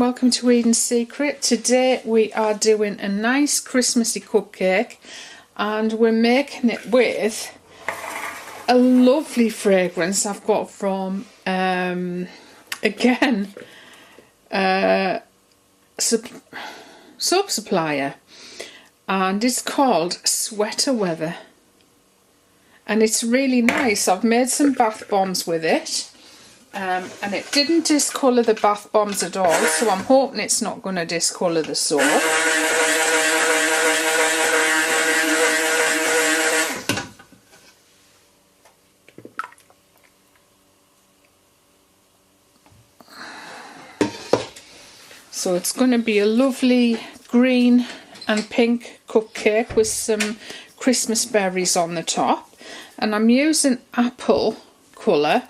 welcome to Eden's Secret. Today we are doing a nice Christmassy cupcake and we're making it with a lovely fragrance I've got from soap supplier, and it's called Sweater Weather and it's really nice. I've made some bath bombs with it. And it didn't discolour the bath bombs at all, so I'm hoping it's not going to discolour the soap. So it's going to be a lovely green and pink cupcake with some Christmas berries on the top. And I'm using apple colour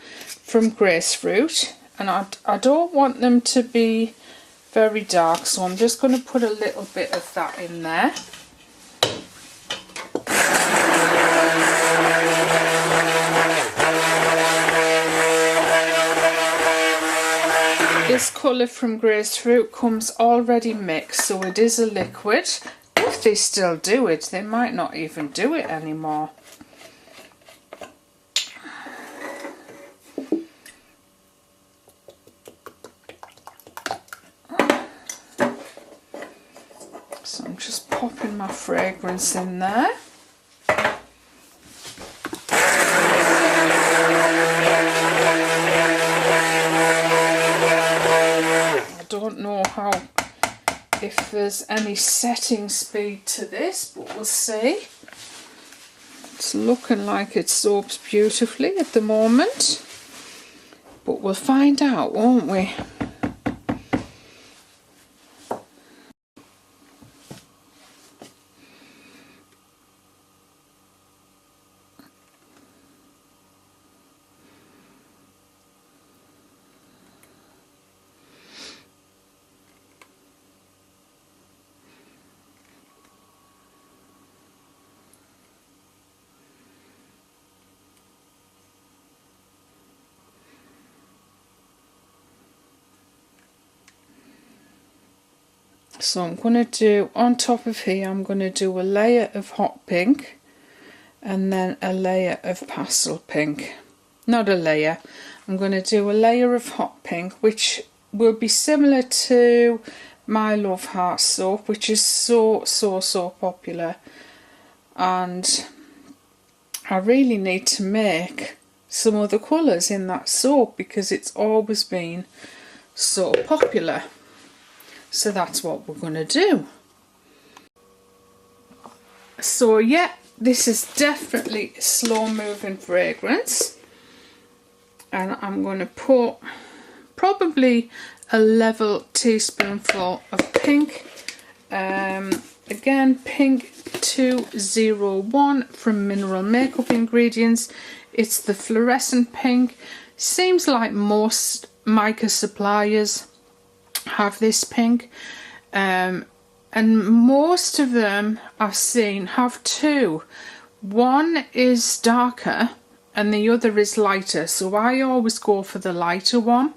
from Gracefruit, and I don't want them to be very dark, so I'm just going to put a little bit of that in there. This colour from Gracefruit comes already mixed, so it is a liquid. If they still do it, they might not even do it anymore. So I'm just popping my fragrance in there. I don't know if there's any setting speed to this, but we'll see. It's looking like it soaks beautifully at the moment, but we'll find out, won't we? So I'm going to do, on top of here, I'm going to do a layer of hot pink and then a layer of pastel pink. Not a layer, I'm going to do a layer of hot pink, which will be similar to my Love Heart soap, which is so popular. And I really need to make some other colours in that soap because it's always been so popular. So that's what we're going to do. So yeah, this is definitely a slow moving fragrance. And I'm going to put probably a level teaspoonful of pink. Again, pink 201 from Mineral Makeup Ingredients. It's the fluorescent pink. Seems like most mica suppliers have this pink, and most of them I've seen have two. One is darker and the other is lighter, so I always go for the lighter one.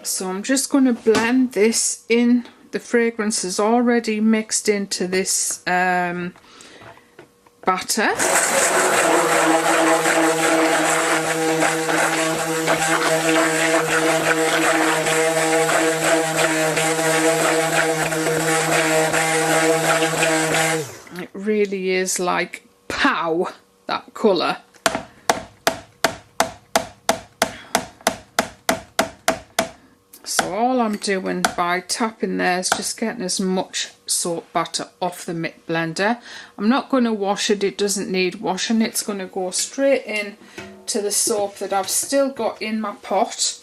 So I'm just going to blend this in. The fragrance is already mixed into this batter. It really is like pow, that colour. So all I'm doing by tapping there is just getting as much soap batter off the mitt blender. I'm not going to wash it, it doesn't need washing. It's going to go straight in to the soap that I've still got in my pot,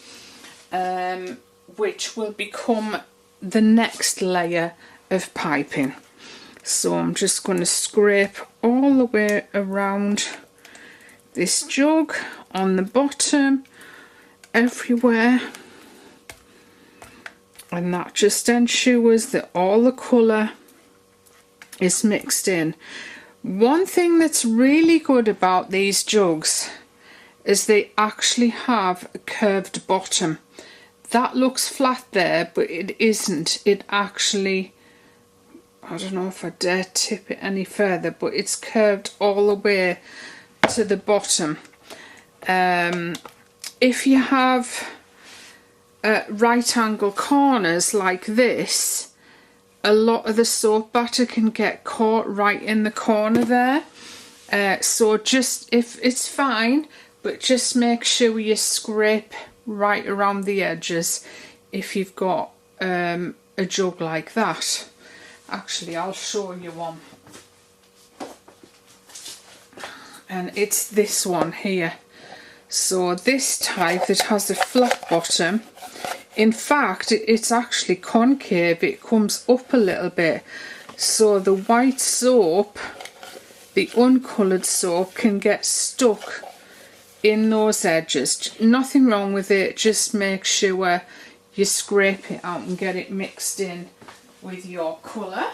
which will become the next layer of piping. So I'm just going to scrape all the way around this jug, on the bottom, everywhere, and that just ensures that all the colour is mixed in. One thing that's really good about these jugs is they actually have a curved bottom. That looks flat there, but it isn't. It actually, I don't know if I dare tip it any further, but it's curved all the way to the bottom. If you have right angle corners like this, a lot of the soap batter can get caught right in the corner there. So just, if it's fine, but just make sure you scrape right around the edges if you've got a jug like that. Actually, I'll show you one. And it's this one here. So this type that has a flat bottom, in fact it's actually concave, it comes up a little bit, so the white soap, the uncoloured soap, can get stuck in those edges. Nothing wrong with it, just make sure you scrape it out and get it mixed in with your colour.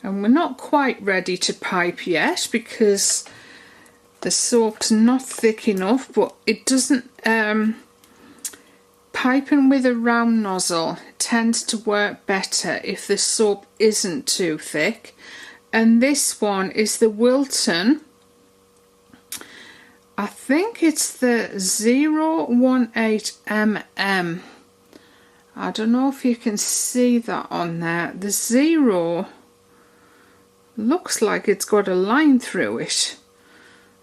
And we're not quite ready to pipe yet because the soap's not thick enough, but it doesn't, piping with a round nozzle tends to work better if the soap isn't too thick. And this one is the Wilton, I think it's the 018mm. I don't know if you can see that on there. The 0 looks like it's got a line through it.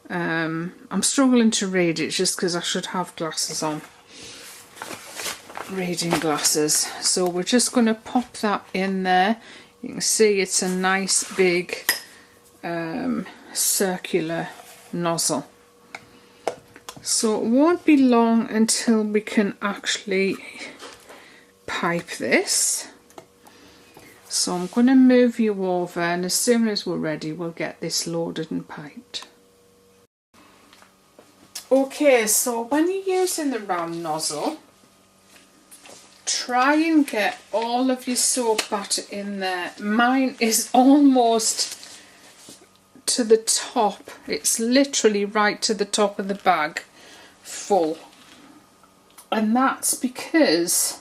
I'm struggling to read it just because I should have glasses on, reading glasses. So we're just going to pop that in there. You can see it's a nice big circular nozzle. So it won't be long until we can actually pipe this. So I'm going to move you over, and as soon as we're ready we'll get this loaded and piped. Okay, so when you're using the round nozzle, try and get all of your soap batter in there. Mine is almost to the top. It's literally right to the top of the bag full. And that's because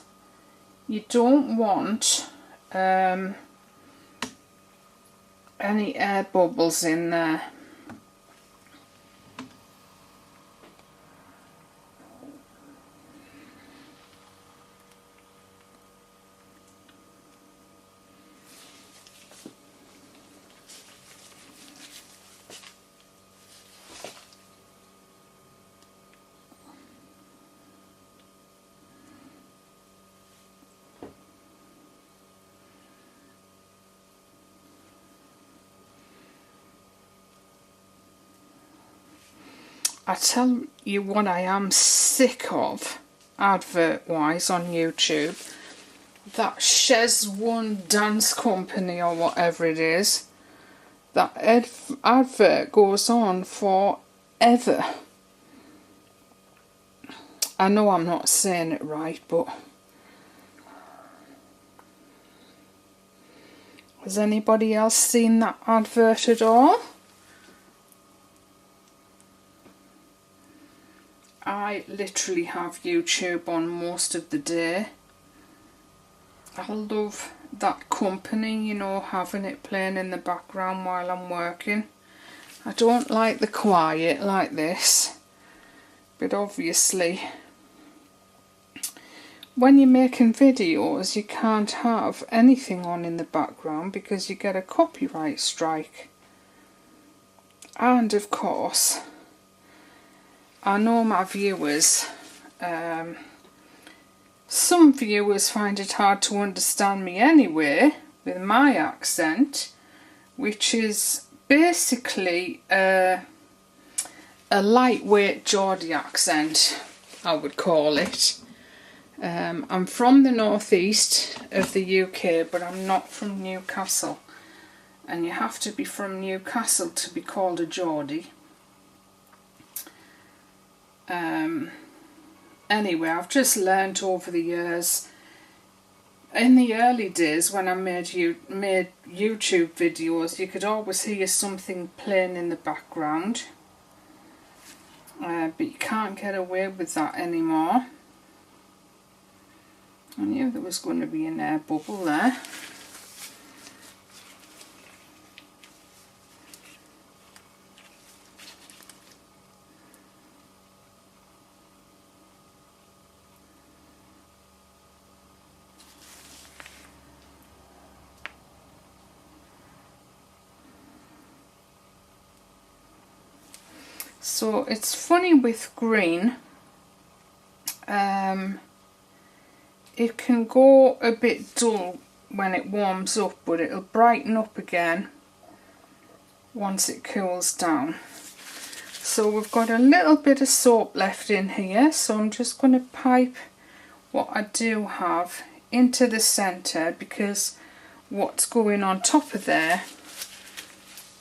you don't want any air bubbles in there. I tell you what I am sick of, advert-wise, on YouTube. That Chez One dance company or whatever it is. That advert goes on forever. I know I'm not saying it right, but has anybody else seen that advert at all? I literally have YouTube on most of the day. I love that company, you know, having it playing in the background while I'm working. I don't like the quiet like this, but obviously when you're making videos you can't have anything on in the background because you get a copyright strike. And of course, I know my viewers, some viewers find it hard to understand me anyway with my accent, which is basically a lightweight Geordie accent, I would call it. I'm from the northeast of the UK, but I'm not from Newcastle, and you have to be from Newcastle to be called a Geordie. Anyway, I've just learnt over the years In the early days when I made YouTube videos, you could always hear something playing in the background, but you can't get away with that anymore. I knew there was going to be an air bubble there. So it's funny with green, it can go a bit dull when it warms up, but it'll brighten up again once it cools down. So we've got a little bit of soap left in here, so I'm just going to pipe what I do have into the centre, because what's going on top of there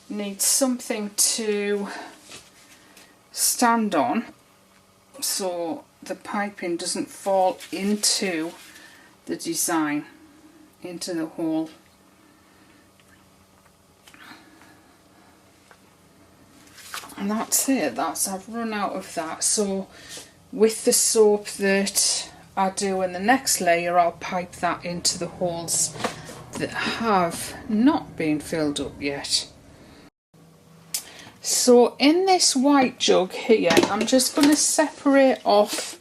needs something to stand on so the piping doesn't fall into the design, into the hole. And that's it, I've run out of that. So with the soap that I do in the next layer, I'll pipe that into the holes that have not been filled up yet. So in this white jug here, I'm just going to separate off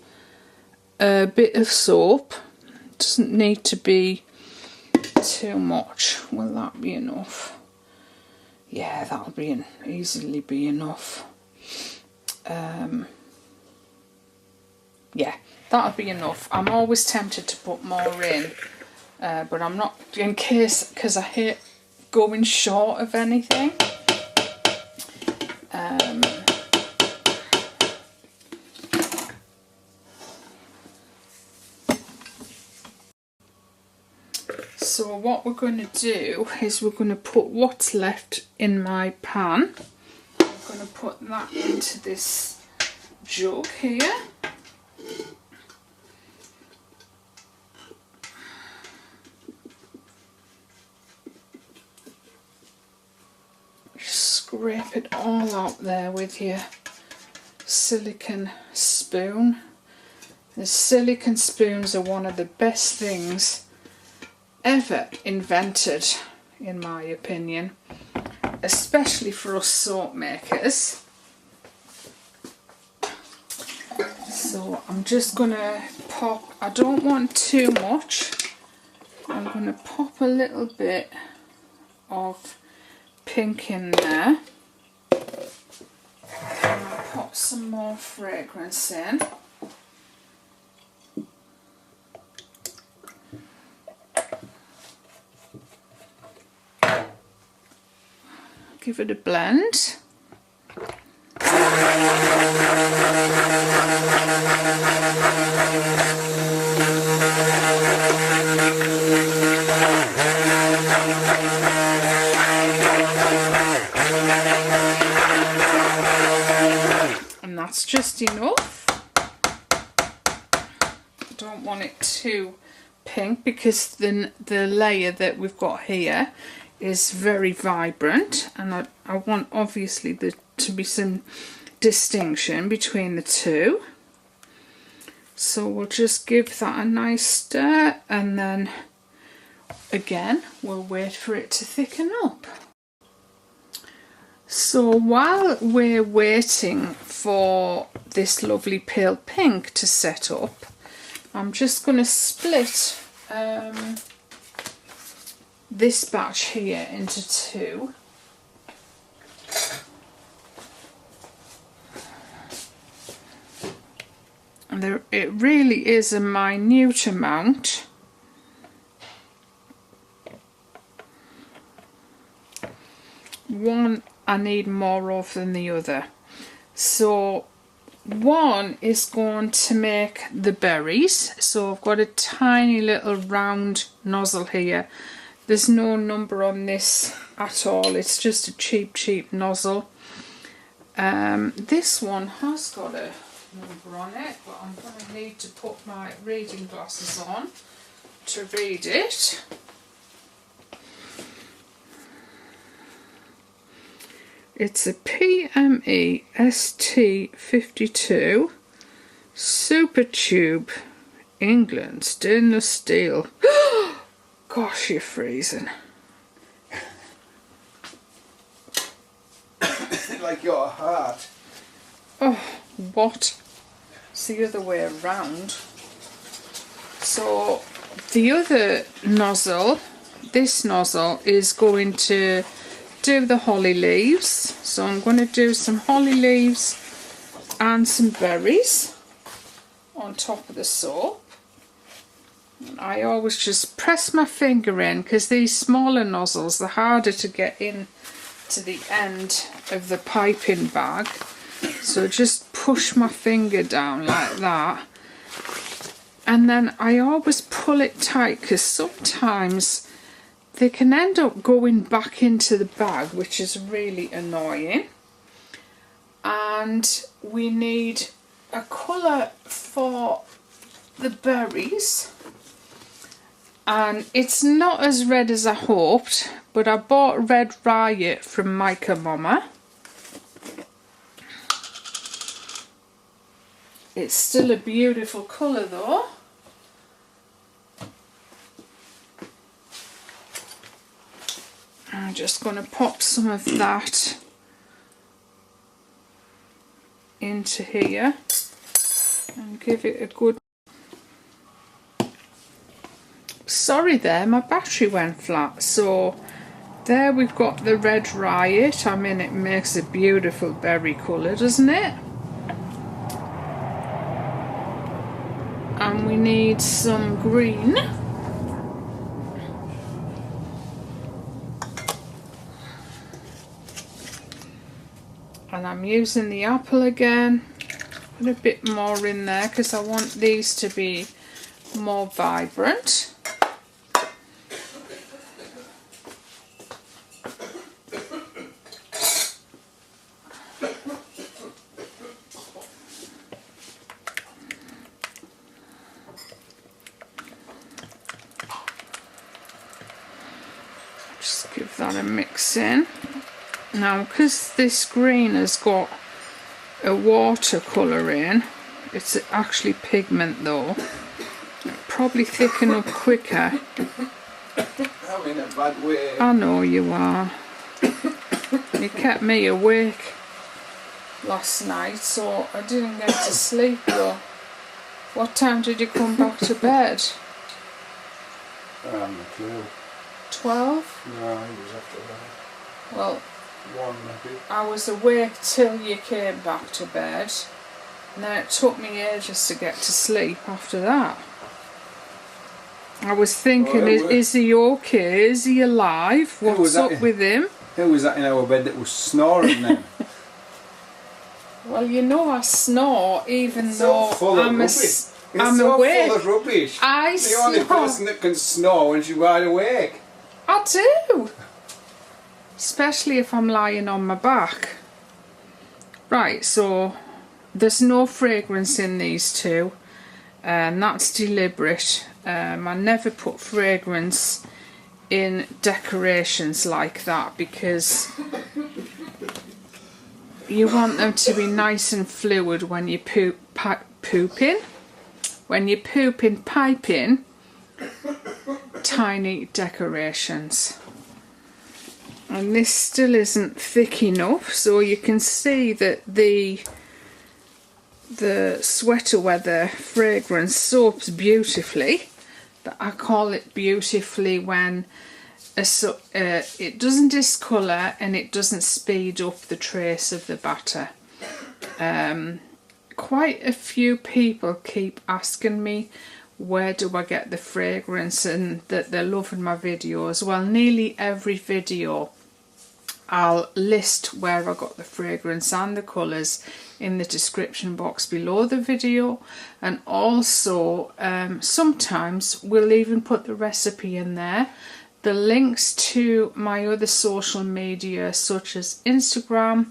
a bit of soap. It doesn't need to be too much. Will that be enough? Yeah, that'll easily be enough. Yeah, that'll be enough. I'm always tempted to put more in, but I'm not, in case, because I hate going short of anything. So what we're going to do is we're going to put what's left in my pan. I'm going to put that into this jug here. Scrape it all out there with your silicone spoon. The silicone spoons are one of the best things ever invented, in my opinion, especially for us soap makers. So I'm just gonna pop, I don't want too much, I'm gonna pop a little bit of pink in there, and I'll pop some more fragrance in. Give it a blend. And that's just enough. I don't want it too pink, because the layer that we've got here is very vibrant, and I want obviously there to be some distinction between the two. So we'll just give that a nice stir, and then again we'll wait for it to thicken up. So while we're waiting for this lovely pale pink to set up, I'm just going to split this batch here into two. And it really is a minute amount. One I need more of than the other. So one is going to make the berries. So I've got a tiny little round nozzle here. There's no number on this at all, it's just a cheap nozzle. This one has got a number on it, but I'm going to need to put my reading glasses on to read it. It's a PME ST52 Super Tube, England, stainless steel. Gosh, you're freezing. Like your heart. Oh, what? It's the other way around. So the other nozzle, this nozzle, is going to do the holly leaves. So I'm going to do some holly leaves and some berries on top of the soap. And I always just press my finger in, because these smaller nozzles are harder to get in to the end of the piping bag. So just push my finger down like that, and then I always pull it tight, because sometimes they can end up going back into the bag, which is really annoying. And we need a colour for the berries, and it's not as red as I hoped, but I bought red riot from Micah Mama. It's still a beautiful colour though. I'm just going to pop some of that into here and give it a good... Sorry there, my battery went flat. So there we've got the red riot. I mean, it makes a beautiful berry colour, doesn't it? And we need some green. And I'm using the apple again. Put a bit more in there because I want these to be more vibrant. Give that a mix in. Now, because this green has got a watercolour in, it's actually pigment though. It'll probably thicken up quicker. I'm in a bad way. I know you are. You kept me awake last night, so I didn't get to sleep though. What time did you come back to bed? I haven't a clue. 12? No, it was after that. Well, 1 maybe. I was awake till you came back to bed, and then it took me ages to get to sleep after that. I was thinking, is he okay? Is he alive? What's up with him? Who was that in our bed that was snoring then? Well, you know I snore even though I'm awake. Full of rubbish. I the only person that can snore when she's wide awake. I do. Especially if I'm lying on my back. Right, so there's no fragrance in these two, and that's deliberate. I never put fragrance in decorations like that because you want them to be nice and fluid when you pooping. When you pooping, piping tiny decorations. And this still isn't thick enough, so you can see that the sweater weather fragrance soaps beautifully. But I call it beautifully when it doesn't discolour and it doesn't speed up the trace of the batter. Quite a few people keep asking me where do I get the fragrance and that they're loving my videos. Well, nearly every video I'll list where I got the fragrance and the colours in the description box below the video, and also sometimes we'll even put the recipe in there, the links to my other social media such as Instagram,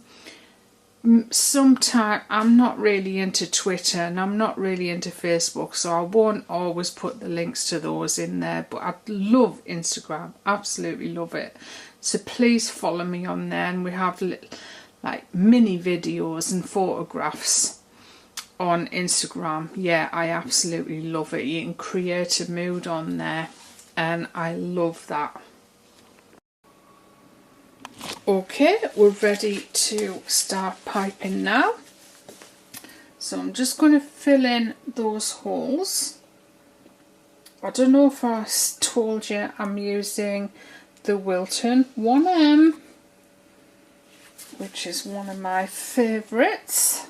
Sometimes I'm not really into Twitter and I'm not really into Facebook, so I won't always put the links to those in there, but I love Instagram, absolutely love it. So please follow me on there, and we have like mini videos and photographs on Instagram. Yeah, I absolutely love it. You can create a mood on there and I love that. Okay, we're ready to start piping now. So I'm just going to fill in those holes. I don't know if I told you I'm using the Wilton 1M, which is one of my favourites.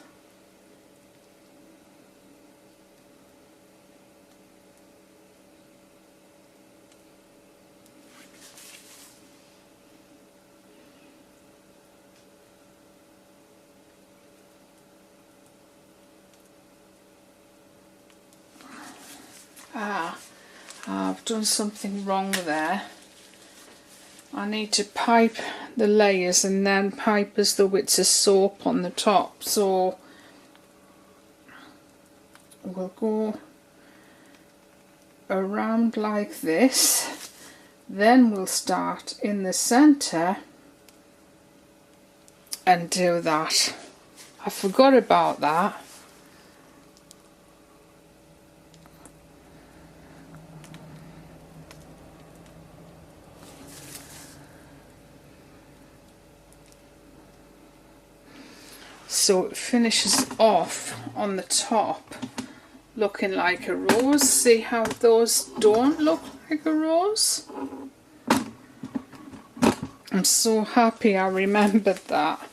I've done something wrong there. I need to pipe the layers and then pipe as though it's a soap on the top. So we'll go around like this, then we'll start in the centre and do that. I forgot about that. So it finishes off on the top looking like a rose. See how those don't look like a rose? I'm so happy I remembered that.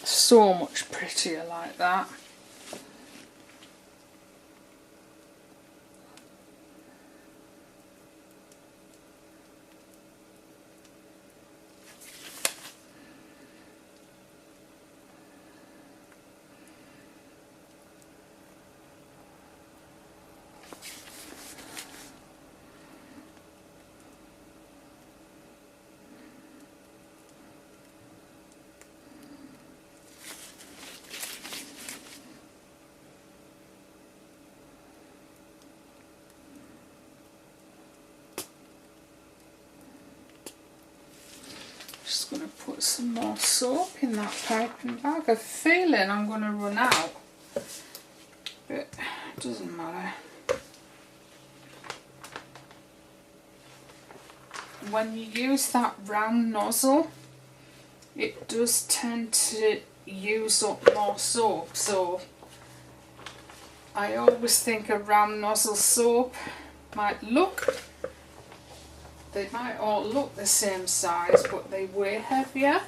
So much prettier like that. Just going to put some more soap in that piping bag. I have a feeling I'm going to run out, but it doesn't matter. When you use that round nozzle, it does tend to use up more soap, so I always think a round nozzle soap might look, they might all look the same size, but they weigh heavier.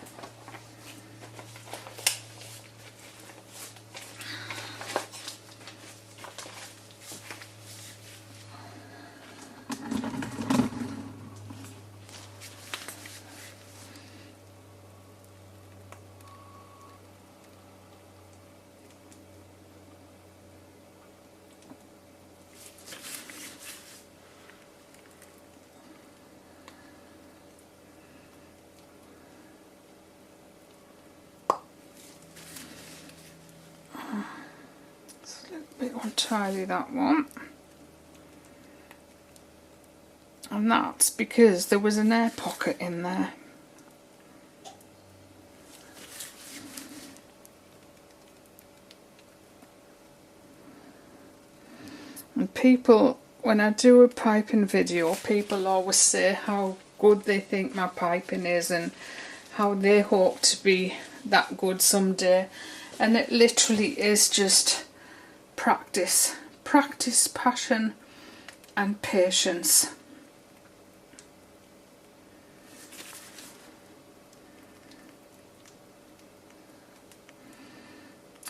Bit untidy, that one, and that's because there was an air pocket in there. And people, when I do a piping video, people always say how good they think my piping is and how they hope to be that good someday, and it literally is just practice, passion and patience.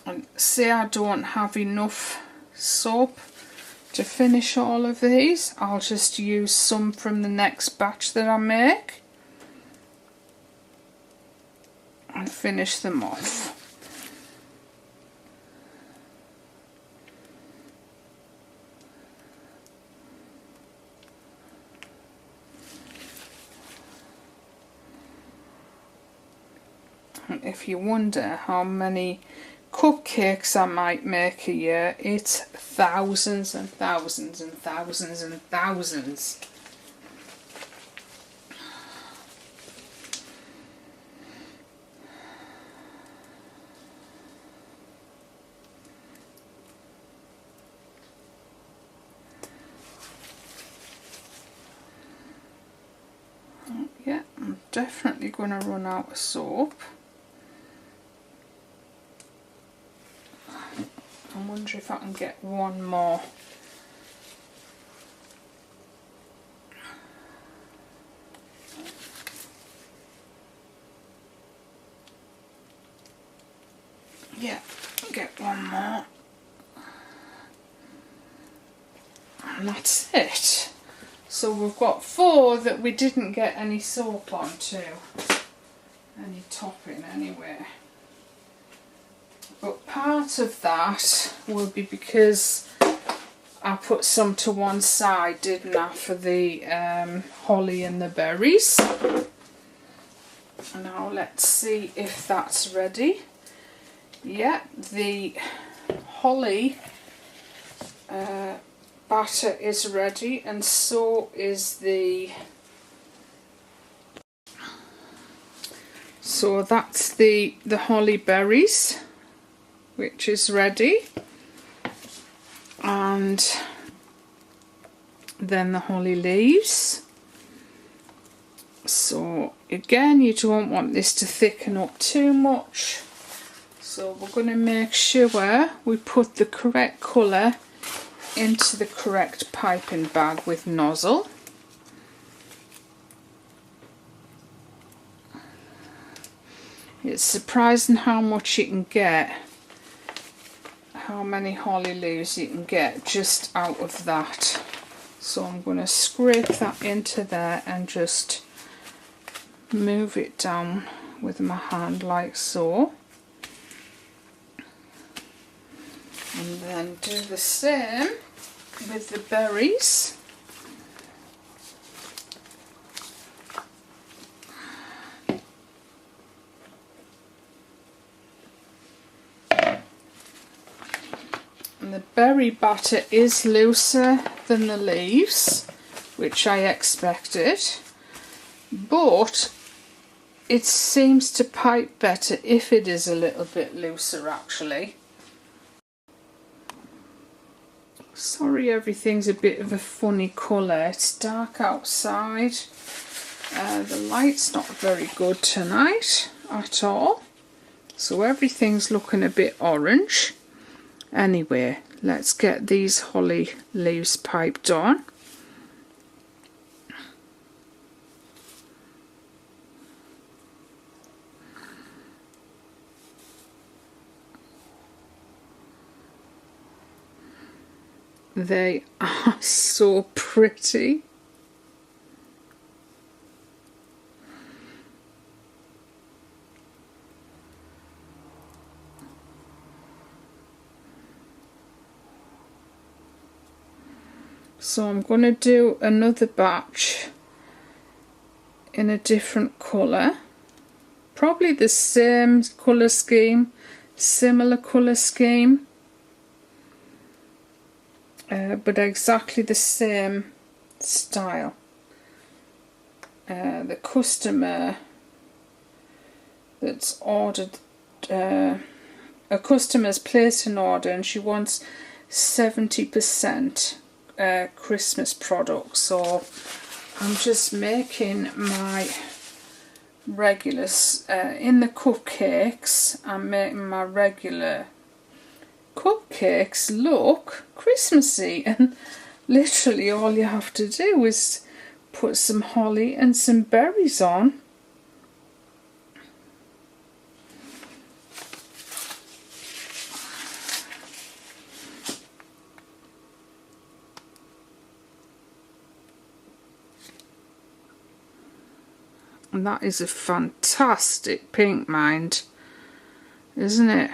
And say I don't have enough soap to finish all of these, I'll just use some from the next batch that I make and finish them off. And if you wonder how many cupcakes I might make a year, it's thousands and thousands and thousands and thousands. Yeah, I'm definitely going to run out of soap. I wonder if I can get one more. Yeah, get one more. And that's it. So we've got 4 that we didn't get any soap onto. Any topping anyway. But part of that will be because I put some to one side, didn't I, for the holly and the berries. Now let's see if that's ready. Yeah, the holly batter is ready, and so is so that's the holly berries, which is ready, and then the holly leaves. So again, you don't want this to thicken up too much, so we're going to make sure we put the correct colour into the correct piping bag with nozzle. It's surprising how much you can get, how many holly leaves you can get just out of that. So I'm going to scrape that into there and just move it down with my hand like so, and then do the same with the berries. And the berry batter is looser than the leaves, which I expected, but it seems to pipe better if it is a little bit looser actually. Sorry, everything's a bit of a funny colour. It's dark outside. The light's not very good tonight at all, so everything's looking a bit orange. Anyway, let's get these holly leaves piped on. They are so pretty. So I'm going to do another batch in a different colour. Probably the same colour scheme, similar colour scheme. But exactly the same style. The customer that's ordered, a customer's placed an order and she wants 70% Christmas products, so I'm just making my regular, in the cupcakes, I'm making my regular cupcakes look Christmassy, and literally all you have to do is put some holly and some berries on. And that is a fantastic pink, mind, isn't it?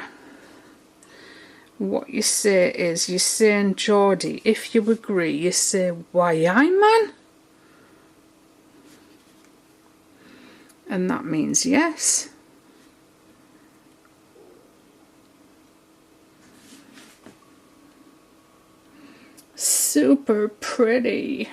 What you say is, you're saying, Geordie, if you agree, you say, why aye, man? And that means yes. Super pretty.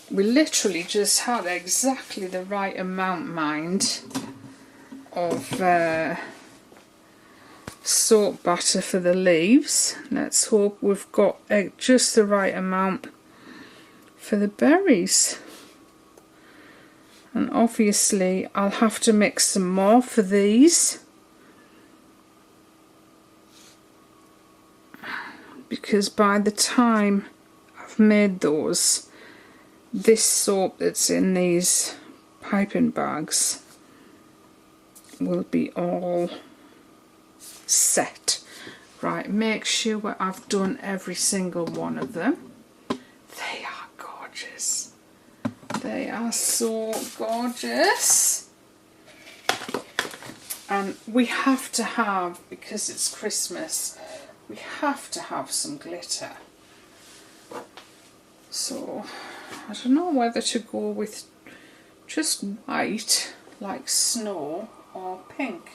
We literally just had exactly the right amount, mind, of soap batter for the leaves. Let's hope we've got just the right amount for the berries. And obviously I'll have to mix some more for these, because by the time I've made those, this soap that's in these piping bags will be all set. Right, make sure I've done every single one of them. They are gorgeous. They are so gorgeous. And we have to have, because it's Christmas, we have to have some glitter. So I don't know whether to go with just white like snow or pink.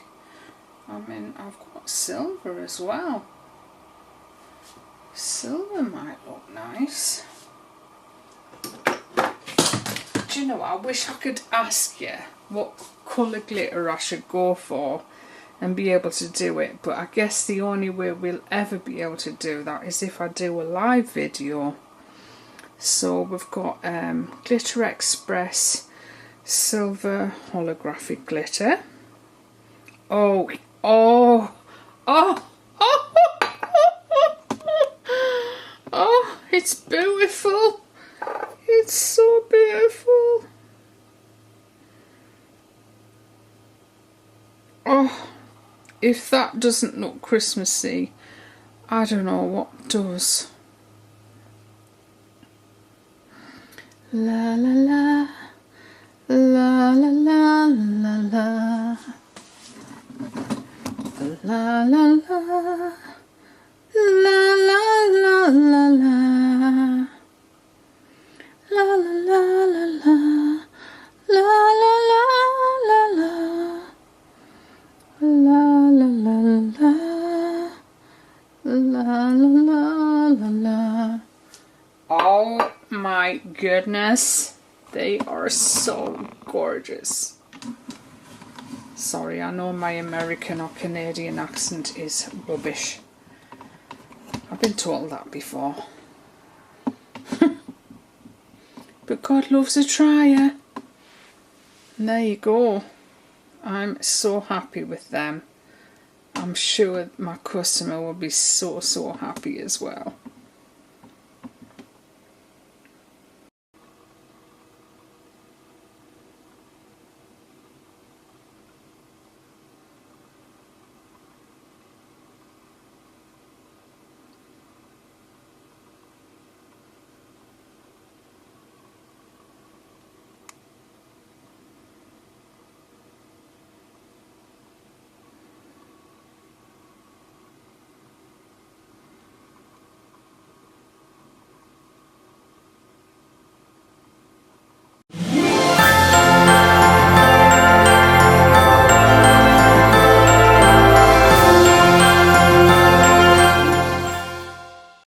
I mean, I've got silver as well. Silver might look nice. Do you know, I wish I could ask you what colour glitter I should go for and be able to do it, but I guess the only way we'll ever be able to do that is if I do a live video. So we've got Glitter Express Silver Holographic Glitter. Oh, it's beautiful. It's so beautiful. Oh, if that doesn't look Christmassy, I don't know what does. La la la, la la la la la, la la la, la la la la la, la la la la la, la la la la la, la la la la la. Oh my goodness, they are so gorgeous. Sorry, I know my American or Canadian accent is rubbish. I've been told that before. But God loves a trier. And there you go. I'm so happy with them. I'm sure my customer will be so happy as well.